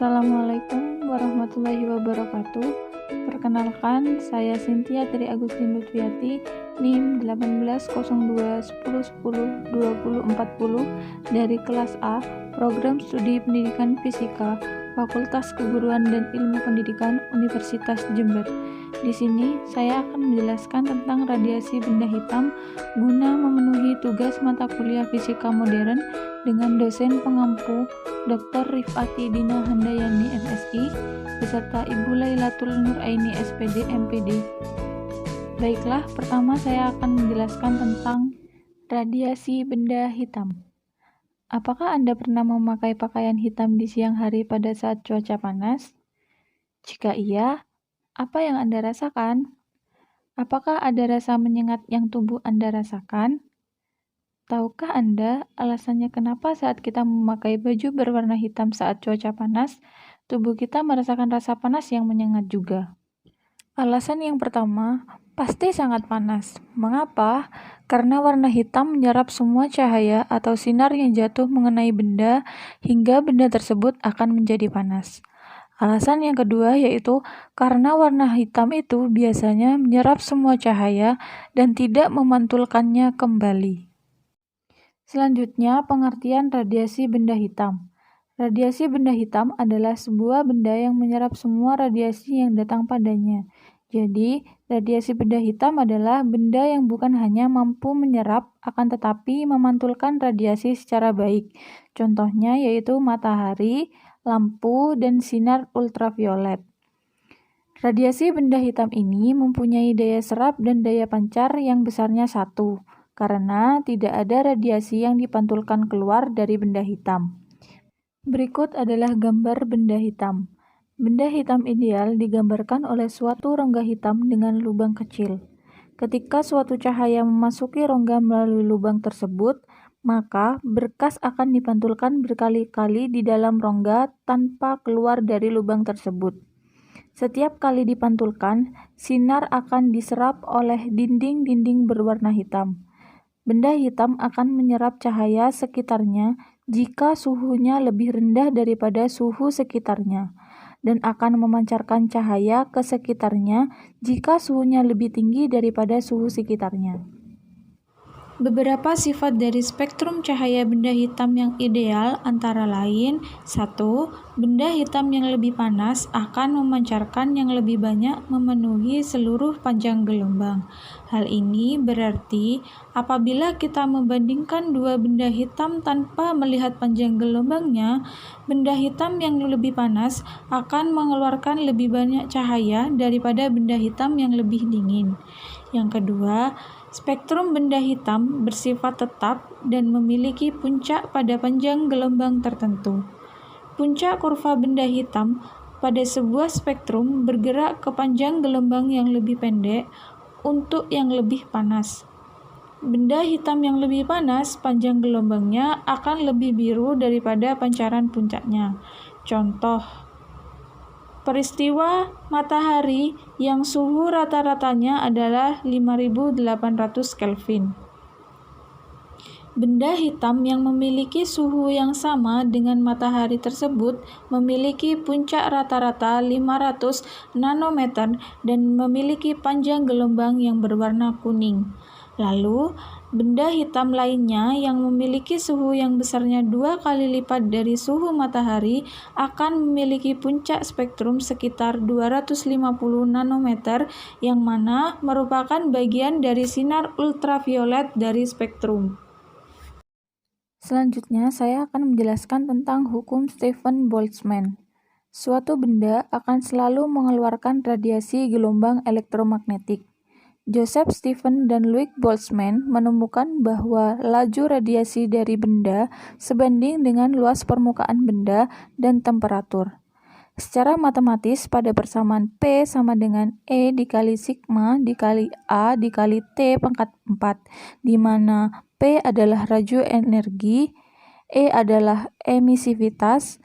Assalamualaikum warahmatullahi wabarakatuh. Perkenalkan, saya Cynthia Tri Agustin Lutfiati, NIM 180210102040 dari kelas A, Program Studi Pendidikan Fisika, Fakultas Keguruan dan Ilmu Pendidikan Universitas Jember. Di sini saya akan menjelaskan tentang radiasi benda hitam guna memenuhi tugas mata kuliah fisika modern dengan dosen pengampu Dr. Rifati Dina Handayani MSI beserta Ibu Lailatul Nuraini SPD MPD. Baiklah, pertama saya akan menjelaskan tentang radiasi benda hitam. Apakah Anda pernah memakai pakaian hitam di siang hari pada saat cuaca panas? Jika iya, apa yang Anda rasakan? Apakah ada rasa menyengat yang tubuh Anda rasakan? Tahukah Anda alasannya kenapa saat kita memakai baju berwarna hitam saat cuaca panas, tubuh kita merasakan rasa panas yang menyengat juga? Alasan yang pertama, pasti sangat panas. Mengapa? Karena warna hitam menyerap semua cahaya atau sinar yang jatuh mengenai benda hingga benda tersebut akan menjadi panas. Alasan yang kedua yaitu karena warna hitam itu biasanya menyerap semua cahaya dan tidak memantulkannya kembali. Selanjutnya, pengertian radiasi benda hitam. Radiasi benda hitam adalah sebuah benda yang menyerap semua radiasi yang datang padanya. Jadi, radiasi benda hitam adalah benda yang bukan hanya mampu menyerap, akan tetapi memantulkan radiasi secara baik. Contohnya yaitu matahari, lampu, dan sinar ultraviolet. Radiasi benda hitam ini mempunyai daya serap dan daya pancar yang besarnya 1, karena tidak ada radiasi yang dipantulkan keluar dari benda hitam. Berikut adalah gambar benda hitam. Benda hitam ideal digambarkan oleh suatu rongga hitam dengan lubang kecil. Ketika suatu cahaya memasuki rongga melalui lubang tersebut, maka berkas akan dipantulkan berkali-kali di dalam rongga tanpa keluar dari lubang tersebut. Setiap kali dipantulkan, sinar akan diserap oleh dinding-dinding berwarna hitam. Benda hitam akan menyerap cahaya sekitarnya jika suhunya lebih rendah daripada suhu sekitarnya, dan akan memancarkan cahaya ke sekitarnya jika suhunya lebih tinggi daripada suhu sekitarnya. Beberapa sifat dari spektrum cahaya benda hitam yang ideal antara lain: 1. Benda hitam yang lebih panas akan memancarkan yang lebih banyak memenuhi seluruh panjang gelombang. Hal ini berarti apabila kita membandingkan dua benda hitam tanpa melihat panjang gelombangnya, benda hitam yang lebih panas akan mengeluarkan lebih banyak cahaya daripada benda hitam yang lebih dingin. Yang kedua, spektrum benda hitam bersifat tetap dan memiliki puncak pada panjang gelombang tertentu. Puncak kurva benda hitam pada sebuah spektrum bergerak ke panjang gelombang yang lebih pendek untuk yang lebih panas. Benda hitam yang lebih panas, panjang gelombangnya akan lebih biru daripada pancaran puncaknya. Contoh, peristiwa matahari yang suhu rata-ratanya adalah 5800 Kelvin. Benda hitam yang memiliki suhu yang sama dengan matahari tersebut memiliki puncak rata-rata 500 nanometer dan memiliki panjang gelombang yang berwarna kuning. Lalu, benda hitam lainnya yang memiliki suhu yang besarnya 2 kali lipat dari suhu matahari akan memiliki puncak spektrum sekitar 250 nanometer yang mana merupakan bagian dari sinar ultraviolet dari spektrum. Selanjutnya, saya akan menjelaskan tentang hukum Stephen-Boltzmann. Suatu benda akan selalu mengeluarkan radiasi gelombang elektromagnetik. Joseph Stephen dan Louis Boltzmann menemukan bahwa laju radiasi dari benda sebanding dengan luas permukaan benda dan temperatur. Secara matematis, pada persamaan P sama dengan E dikali sigma dikali A dikali T pangkat 4, di mana P adalah laju energi, E adalah emisivitas,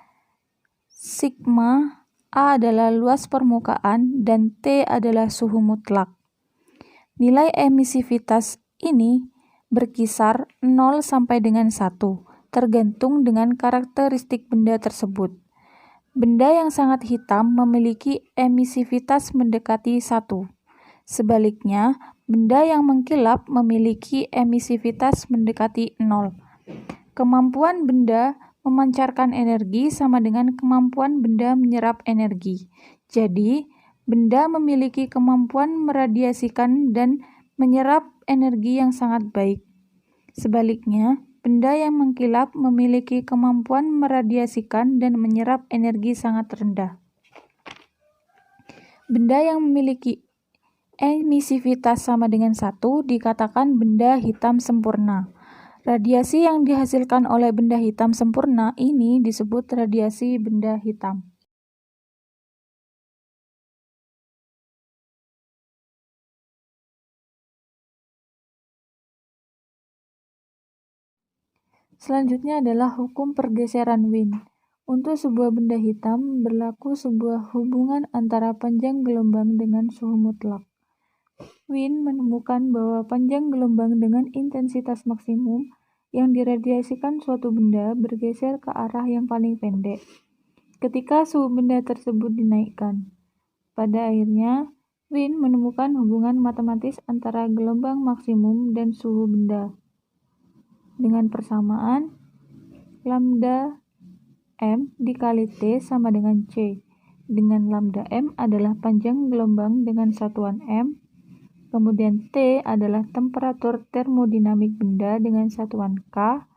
sigma A adalah luas permukaan, dan T adalah suhu mutlak. Nilai emisivitas ini berkisar 0 sampai dengan 1, tergantung dengan karakteristik benda tersebut. Benda yang sangat hitam memiliki emisivitas mendekati 1. Sebaliknya, benda yang mengkilap memiliki emisivitas mendekati 0. Kemampuan benda memancarkan energi sama dengan kemampuan benda menyerap energi. Jadi, benda memiliki kemampuan meradiasikan dan menyerap energi yang sangat baik. Sebaliknya, benda yang mengkilap memiliki kemampuan meradiasikan dan menyerap energi sangat rendah. Benda yang memiliki emisivitas sama dengan 1 dikatakan benda hitam sempurna. Radiasi yang dihasilkan oleh benda hitam sempurna ini disebut radiasi benda hitam. Selanjutnya adalah hukum pergeseran Wien. Untuk sebuah benda hitam, berlaku sebuah hubungan antara panjang gelombang dengan suhu mutlak. Wien menemukan bahwa panjang gelombang dengan intensitas maksimum yang diradiasikan suatu benda bergeser ke arah yang paling pendek ketika suhu benda tersebut dinaikkan. Pada akhirnya, Wien menemukan hubungan matematis antara gelombang maksimum dan suhu benda. Dengan persamaan, lambda M dikali T sama dengan C, dengan lambda M adalah panjang gelombang dengan satuan M, kemudian T adalah temperatur termodinamik benda dengan satuan K,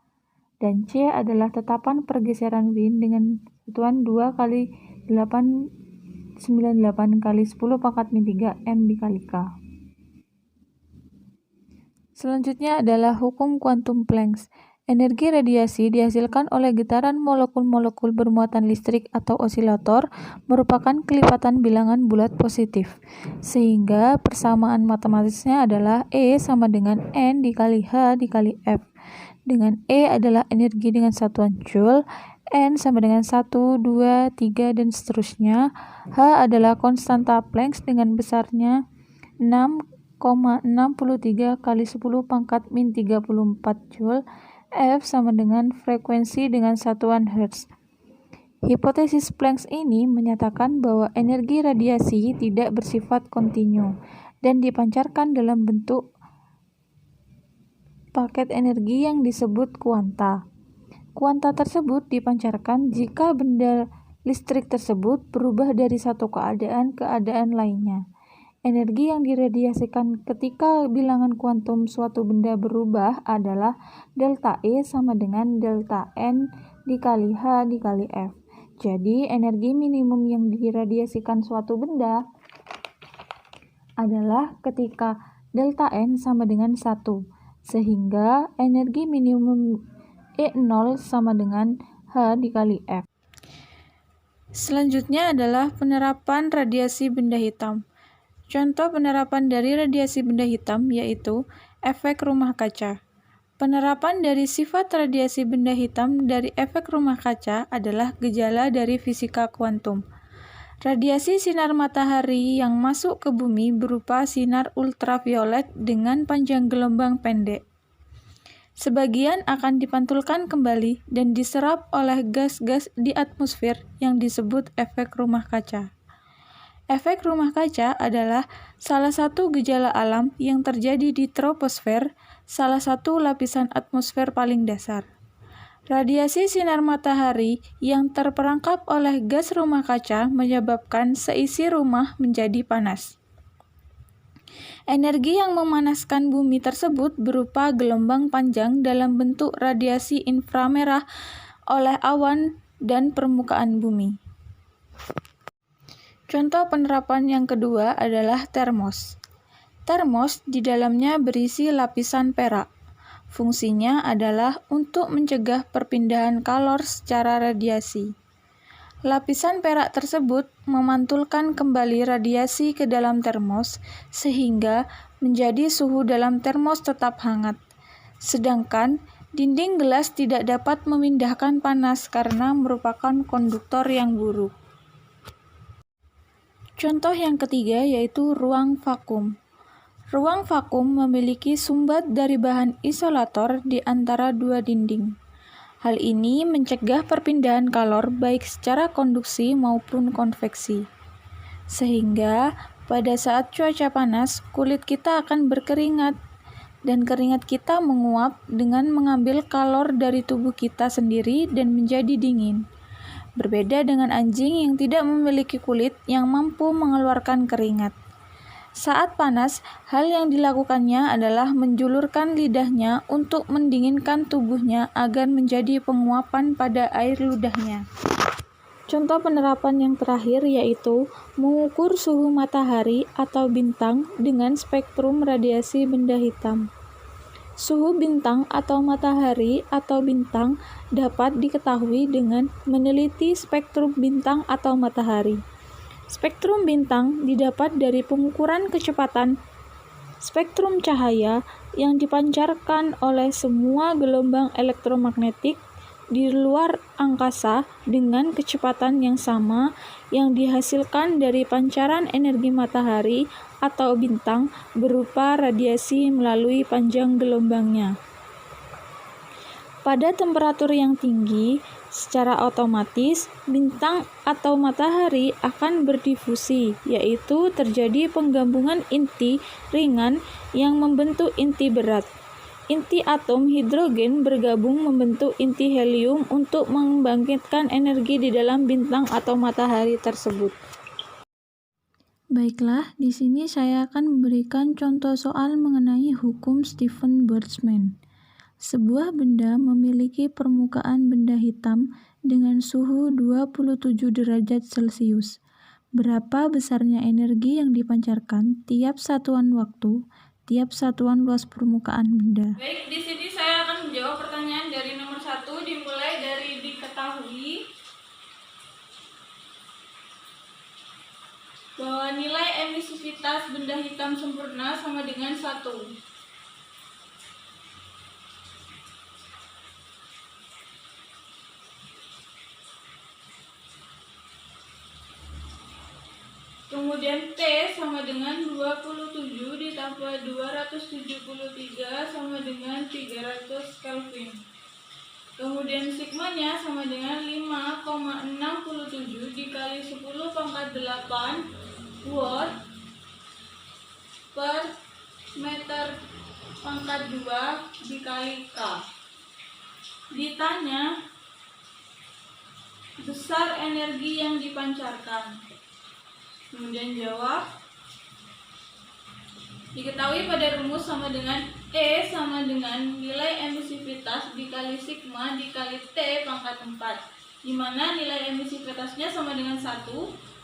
dan C adalah tetapan pergeseran Wien dengan satuan 2 kali 898 kali 10 pangkat min 3 M dikali K. Selanjutnya adalah hukum kuantum Planck. Energi radiasi dihasilkan oleh getaran molekul-molekul bermuatan listrik atau osilator merupakan kelipatan bilangan bulat positif, sehingga persamaan matematisnya adalah E sama dengan N dikali H dikali F, dengan E adalah energi dengan satuan Joule, N sama dengan 1, 2, 3, dan seterusnya. H adalah konstanta Planck dengan besarnya 6,63 kali 10 pangkat min 34 Joule. F sama dengan frekuensi dengan satuan Hertz. Hipotesis Planck ini menyatakan bahwa energi radiasi tidak bersifat kontinu dan dipancarkan dalam bentuk paket energi yang disebut kuanta. Kuanta tersebut dipancarkan jika benda listrik tersebut berubah dari satu keadaan ke keadaan lainnya. Energi yang diradiasikan ketika bilangan kuantum suatu benda berubah adalah delta E sama dengan delta N dikali H dikali F. Jadi, energi minimum yang diradiasikan suatu benda adalah ketika delta N sama dengan 1, sehingga energi minimum E0 sama dengan H dikali F. Selanjutnya adalah penerapan radiasi benda hitam. Contoh penerapan dari radiasi benda hitam yaitu efek rumah kaca. Penerapan dari sifat radiasi benda hitam dari efek rumah kaca adalah gejala dari fisika kuantum. Radiasi sinar matahari yang masuk ke bumi berupa sinar ultraviolet dengan panjang gelombang pendek. Sebagian akan dipantulkan kembali dan diserap oleh gas-gas di atmosfer yang disebut efek rumah kaca. Efek rumah kaca adalah salah satu gejala alam yang terjadi di troposfer, salah satu lapisan atmosfer paling dasar. Radiasi sinar matahari yang terperangkap oleh gas rumah kaca menyebabkan seisi rumah menjadi panas. Energi yang memanaskan bumi tersebut berupa gelombang panjang dalam bentuk radiasi inframerah oleh awan dan permukaan bumi. Contoh penerapan yang kedua adalah termos. Termos di dalamnya berisi lapisan perak. Fungsinya adalah untuk mencegah perpindahan kalor secara radiasi. Lapisan perak tersebut memantulkan kembali radiasi ke dalam termos sehingga menjadi suhu dalam termos tetap hangat. Sedangkan dinding gelas tidak dapat memindahkan panas karena merupakan konduktor yang buruk. Contoh yang ketiga yaitu ruang vakum. Ruang vakum memiliki sumbat dari bahan isolator di antara dua dinding. Hal ini mencegah perpindahan kalor baik secara konduksi maupun konveksi. Sehingga pada saat cuaca panas, kulit kita akan berkeringat dan keringat kita menguap dengan mengambil kalor dari tubuh kita sendiri dan menjadi dingin. Berbeda dengan anjing yang tidak memiliki kulit yang mampu mengeluarkan keringat. Saat panas, hal yang dilakukannya adalah menjulurkan lidahnya untuk mendinginkan tubuhnya agar menjadi penguapan pada air ludahnya. Contoh penerapan yang terakhir yaitu mengukur suhu matahari atau bintang dengan spektrum radiasi benda hitam. Suhu bintang atau matahari atau bintang dapat diketahui dengan meneliti spektrum bintang atau matahari. Spektrum bintang didapat dari pengukuran kecepatan spektrum cahaya yang dipancarkan oleh semua gelombang elektromagnetik di luar angkasa dengan kecepatan yang sama yang dihasilkan dari pancaran energi matahari atau bintang berupa radiasi melalui panjang gelombangnya. Pada temperatur yang tinggi, secara otomatis bintang atau matahari akan berdifusi, yaitu terjadi penggabungan inti ringan yang membentuk inti berat. Inti atom hidrogen bergabung membentuk inti helium untuk membangkitkan energi di dalam bintang atau matahari tersebut. Baiklah, di sini saya akan memberikan contoh soal mengenai hukum Stephen Boltzmann. Sebuah benda memiliki permukaan benda hitam dengan suhu 27 derajat Celcius. Berapa besarnya energi yang dipancarkan tiap satuan waktu, tiap satuan luas permukaan benda? Baik, di sini saya akan menjawab pertanyaan dari nomor 1 dimulai dari diketahui bahwa nilai emisivitas benda hitam sempurna sama dengan 1. Kemudian T sama dengan 27 ditambah 273 sama dengan 300 Kelvin. Kemudian sigmanya sama dengan 5,67 dikali 10 pangkat 8 watt per meter pangkat 2 dikali K. Ditanya besar energi yang dipancarkan. Kemudian jawab. Diketahui pada rumus sama dengan E sama dengan nilai emisivitas dikali sigma dikali T pangkat 4, di mana nilai emisivitasnya sama dengan 1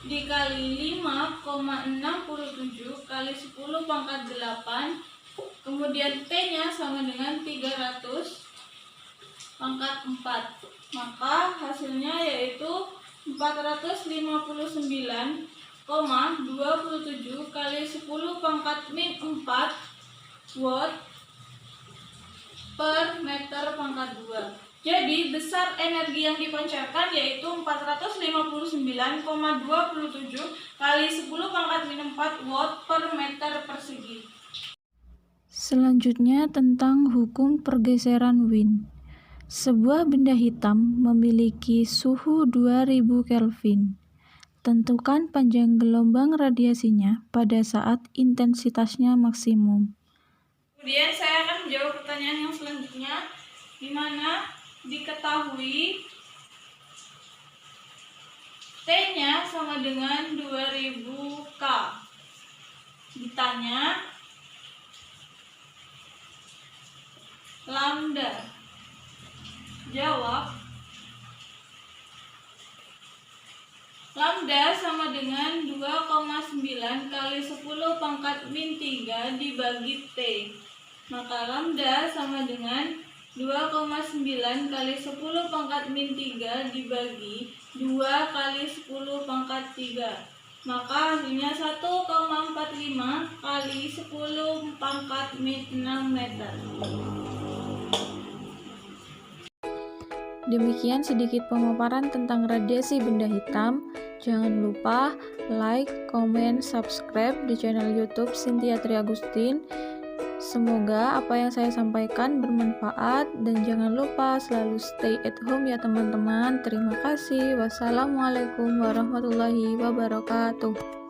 dikali 5,67 kali 10 pangkat 8, kemudian T-nya sama dengan 300 pangkat 4. Maka hasilnya yaitu 459,27 kali 10 pangkat min 4 watt per meter pangkat 2. Jadi besar energi yang dipancarkan yaitu 459,27 kali 10 pangkat min 4 watt per meter persegi. Selanjutnya tentang hukum pergeseran Wien. Sebuah benda hitam memiliki suhu 2000 Kelvin. Tentukan panjang gelombang radiasinya pada saat intensitasnya maksimum. Kemudian saya akan menjawab pertanyaan yang selanjutnya, di mana diketahui T-nya sama dengan 2000 K. Ditanya lambda. Jawab. Lambda sama dengan 2,9 kali 10 pangkat min 3 dibagi T. Maka lambda sama dengan 2,9 kali 10 pangkat min 3 dibagi 2 kali 10 pangkat 3. Maka hasilnya 1,45 kali 10 pangkat min 6 meter. Demikian sedikit pemaparan tentang radiasi benda hitam. Jangan lupa like, comment, subscribe di channel YouTube Cynthia Tri Agustin. Semoga apa yang saya sampaikan bermanfaat dan jangan lupa selalu stay at home ya teman-teman. Terima kasih. Wassalamualaikum warahmatullahi wabarakatuh.